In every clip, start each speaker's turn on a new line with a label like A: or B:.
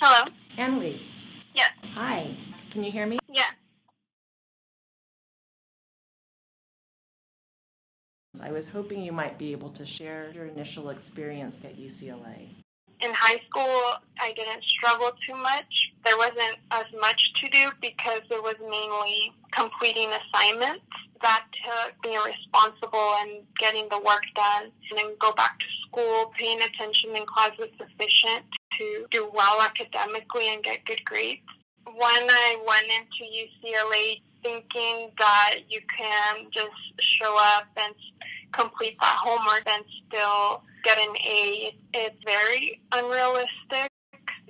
A: Hello?
B: Annalie.
A: Yes.
B: Hi. Can you hear me?
A: Yeah.
B: I was hoping you might be able to share your initial experience at UCLA.
A: In high school, I didn't struggle too much. There wasn't as much to do because it was mainly completing assignments. That took being responsible and getting the work done, and then go back to school. Paying attention in class was sufficient to do well academically and get good grades. When I went into UCLA thinking that you can just show up and complete that homework and still get an A, it's very unrealistic.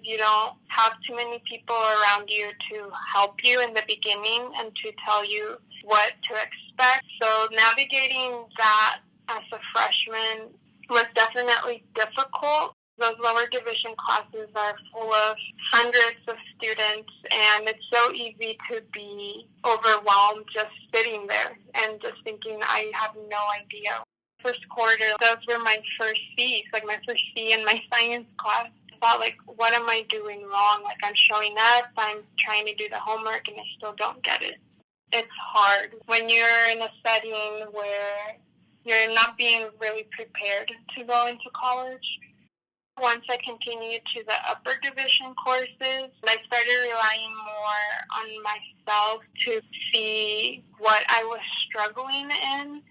A: You don't have too many people around you to help you in the beginning and to tell you what to expect. So navigating that as a freshman was definitely difficult. Those lower division classes are full of hundreds of students, and it's so easy to be overwhelmed just sitting there and just thinking, I have no idea. First quarter, those were my first C's, like my first C in my science class. I thought, like, what am I doing wrong? Like, I'm showing up, I'm trying to do the homework, and I still don't get it. It's hard when you're in a setting where you're not being really prepared to go into college. Once I continued to the upper division courses, I started relying more on myself to see what I was struggling in.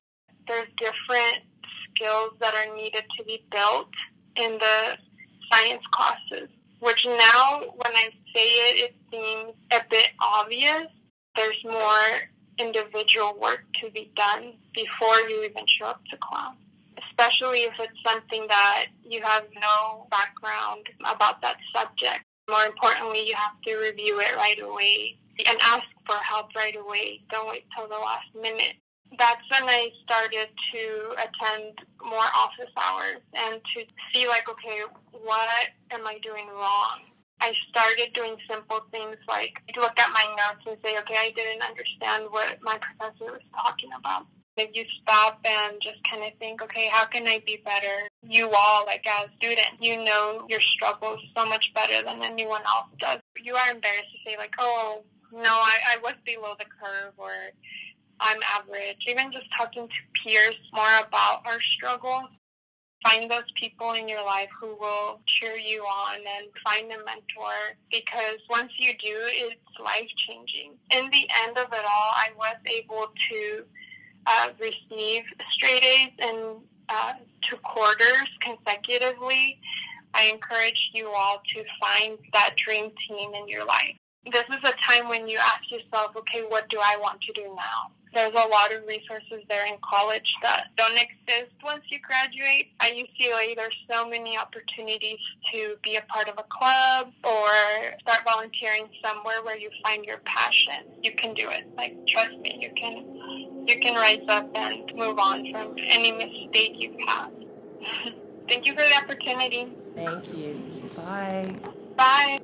A: There's different skills that are needed to be built in the science classes, which now when I say it seems a bit obvious. There's more individual work to be done before you even show up to class, especially if it's something that you have no background about that subject. More importantly, you have to review it right away and ask for help right away. Don't wait till the last minute. That's when I started to attend more office hours and to see, like, okay, what am I doing wrong? I started doing simple things like look at my notes and say, okay, I didn't understand what my professor was talking about. If you stop and just kind of think, okay, how can I be better? You all, like as students, you know your struggles so much better than anyone else does. You are embarrassed to say, like, oh, no, I was below the curve, or I'm average. Even just talking to peers more about our struggles. Find those people in your life who will cheer you on, and find a mentor, because once you do, it's life-changing. In the end of it all, I was able to receive straight A's in 2 quarters consecutively. I encourage you all to find that dream team in your life. This is a time when you ask yourself, okay, what do I want to do now? There's a lot of resources there in college that don't exist once you graduate. At UCLA, there's so many opportunities to be a part of a club or start volunteering somewhere where you find your passion. You can do it. Like, trust me, you can rise up and move on from any mistake you've had. Thank you for the opportunity.
B: Thank you. Bye.
A: Bye.